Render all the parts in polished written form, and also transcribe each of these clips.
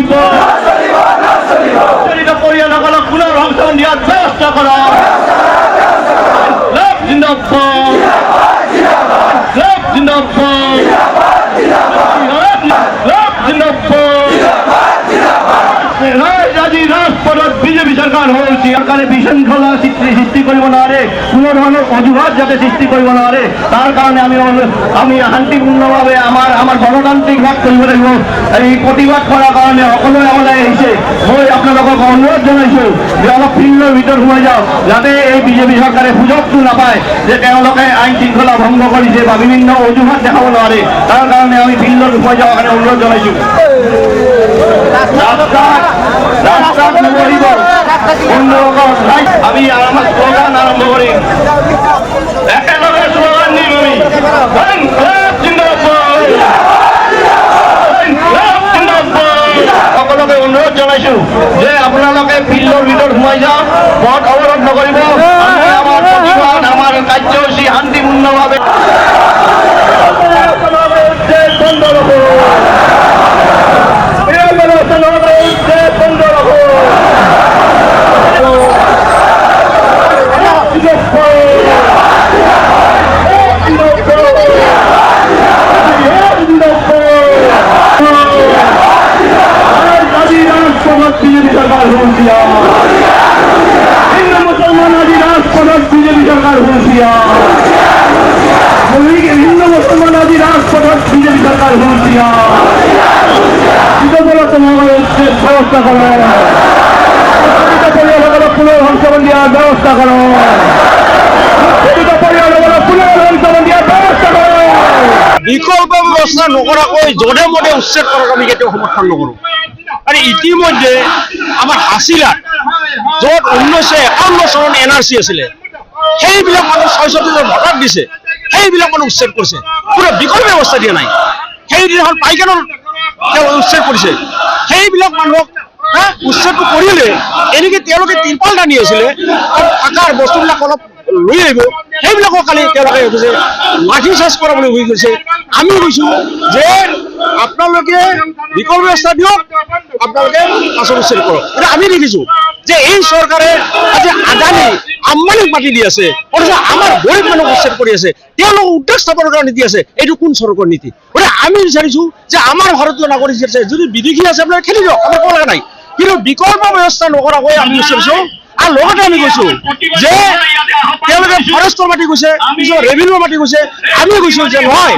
চলিব জড়িত পৰিয়ালসকলক পুনৰ সংস্থাপন দিয়াৰ ব্যৱস্থা কৰা জিন্দাবাদ জিন্দাবাদ আজি ৰাজপথত বিজেপি চৰকাৰ হৈছে চৰকাৰে বিশৃংখলা সৃষ্টি কৰিব নোৱাৰে কোনো ধৰণৰ অজুহাত যাতে সৃষ্টি কৰিব নোৱাৰে তাৰ কাৰণে আমি শান্তিপূৰ্ণভাৱে আমাৰ গণতান্ত্ৰিক ভাগ কৰিব লাগিব এই প্ৰতিবাদ কৰাৰ কাৰণে সকলোৱে ওলাই আহিছে মই আপোনালোকক অনুৰোধ জনাইছোঁ যে অলপ ফিল্ডৰ ভিতৰত সোমাই যাওক যাতে এই বিজেপি চৰকাৰে সুযোগটো নাপায় যে তেওঁলোকে আইন শৃংখলা ভংগ কৰিছে বা বিভিন্ন অজুহাত দেখাব নোৱাৰে তাৰ কাৰণে আমি ফিল্ডত সোমাই যাবৰ কাৰণে অনুৰোধ জনাইছোঁ আমি আমাৰ স্লোগান আৰম্ভ কৰি একেলগে স্লোগান দিম আমি সকলকে অনুৰোধ জানাইছো যে আপোনালোকে ফিল্ডৰ ভিতৰত সোমাই যাওক পথ অৱৰোধ নকৰিব আমাৰ প্ৰতিবাদ আমাৰ কাৰ্যসূচী শান্তিপূৰ্ণভাৱে হিন্দু মুসলমান আজি রাজপথত বিজেপি সরকার হুঁশিয়ার হিন্দু মুসলমান আজি রাজপথত বিজেপি সরকার হুঁশিয়ার ব্যবস্থা করো পরিয়ালগুলোর পুনঃ সংস্থাপন দেওয়ার ব্যবস্থা করো পরিয়ালগুলোর পুনঃ সংস্থাপন দেওয়ার ব্যবস্থা করো বিকল্প ব্যবস্থা নকৰাকৈ জনে মনে উচ্ছেদ কৰাক আমি কেতিয়াও সমৰ্থন নকৰোঁ আৰু ইতিমধ্যে আমাৰ হাছিলাত য'ত 1951 চনত NRC আছিলে সেইবিলাক মানুহ 66 জন ভোটাৰ দিছে সেইবিলাক মানুহ উচ্ছেদ কৰিছে কোনো বিকল্প ব্যৱস্থা দিয়া নাই সেইদিনাখন পাইকানৰ উচ্ছেদ কৰিছে সেইবিলাক মানুহক উচ্ছেদটো কৰিলে এনেকৈ তেওঁলোকে তিৰপাল টানি আছিলে থাকাৰ বস্তুবিলাক অলপ লৈ আহিব সেইবিলাকক কালি তেওঁলোকে কৈছে লাঠি চাৰ্জ কৰা বুলি হৈ গৈছে আমি কৈছোঁ যে আপোনালোকে বিকল্প ব্যৱস্থা দিয়ক আপোনালোকে পাছত উচ্ছেদ কৰক এতিয়া আমি দেখিছোঁ যে এই চৰকাৰে আজি আদানী আম্বানীক মাতি দি আছে অথচ আমাৰ গৰীব মানুহক উচ্ছেদ কৰি আছে তেওঁলোকক উদ্যোগ স্থাপনৰ কাৰণে নীতি আছে এইটো কোন চৰকাৰৰ নীতি গতিকে আমি বিচাৰিছোঁ যে আমাৰ ভাৰতীয় নাগৰিক আছে যদি বিদেশী আছে আপোনালোকে খেলি দিয়ক আমাৰ ক'ব লগা নাই কিন্তু বিকল্প ব্যৱস্থা নকৰাকৈ আমি বিচাৰিছোঁ আৰু লগতে আমি কৈছোঁ যে তেওঁলোকে ফৰেষ্টৰ মাটি গৈছে নিজৰ ৰেভিনিউৰ মাটি গৈছে আমি কৈছোঁ যে নহয়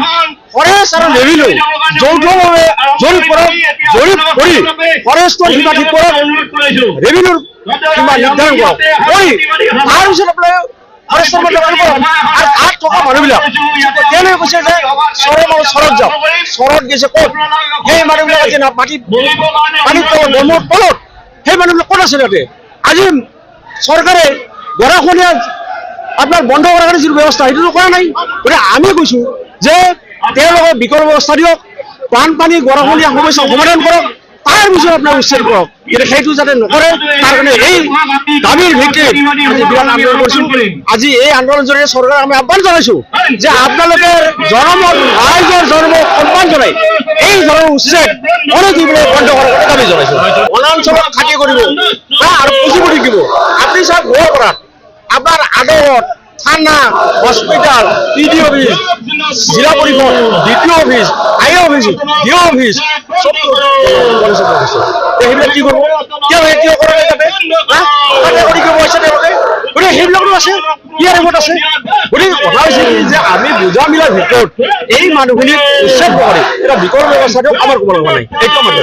ফৰেষ্ট আৰু ৰেভিনিউ যৌথভাৱে জৰীপ কৰক জৰীপ কৰি ফৰেষ্টৰ সীমা ঠিক কৰক ৰেভিনিউৰ সীমা নিৰ্ধাৰণ কৰক কৰি তাৰপিছত আপোনালোকে ফৰেষ্টৰ মাটি কৰক আৰু তাত থকা মানুহবিলাক তেওঁলোকে কৈছে যে চৰত যাওক চৰত গৈছে ক'ত সেই মানুহবিলাক যে মাটিত পানীত তলত বনৰ তলত সেই মানুহবিলাক ক'ত আছে তাতে আজি চৰকাৰে গৰাখহনীয়া আপোনাৰ বন্ধ কৰাৰ কাৰণে যিটো ব্যৱস্থা সেইটোতো কৰা নাই গতিকে আমি কৈছোঁ যে তেওঁলোকে বিকল্প ব্যৱস্থা দিয়ক বানপানী গৰাখহনীয়া সমস্যা সমাধান কৰক তাৰ পিছত আপোনাৰ উচ্ছেদ কৰক কিন্তু সেইটো যাতে নকৰে তাৰ কাৰণে এই দাবীৰ ভিত্তিত আজি বিৰাট আন্দোলন কৰিছোঁ আজি এই আন্দোলন জৰিয়তে চৰকাৰক আমি আহ্বান জনাইছোঁ যে আপোনালোকে জনমত ৰাইজৰ জনমত সন্মান জনাই এই ধৰণৰ উচ্ছেদ অনতিবিলম্বে বন্ধ কৰাৰ দাবী জনাইছোঁ বনাঞ্চলত খাতি কৰিব আৰু পুঁজিব দিব আপুনি চাওক গোৱালপাৰাত আপোনাৰ আদালত থানা হস্পিটাল PD অফিস জিলা পৰিষদ DPO office IO office DO office সব সেইবিলাক কি কৰিব কিয় কৰে তাতে সেইবিলাকো আছে কি ৰেকৰ্ড আছে গতিকে কথা হৈছে যে আমি বুজা মিলাৰ ভিতৰত এই মানুহখিনিক উচ্ছেদ নকৰি এটা বিকল্প ব্যৱস্থা দিয়ক আমাৰ ক'ব লগা নাই এইটো আমাৰ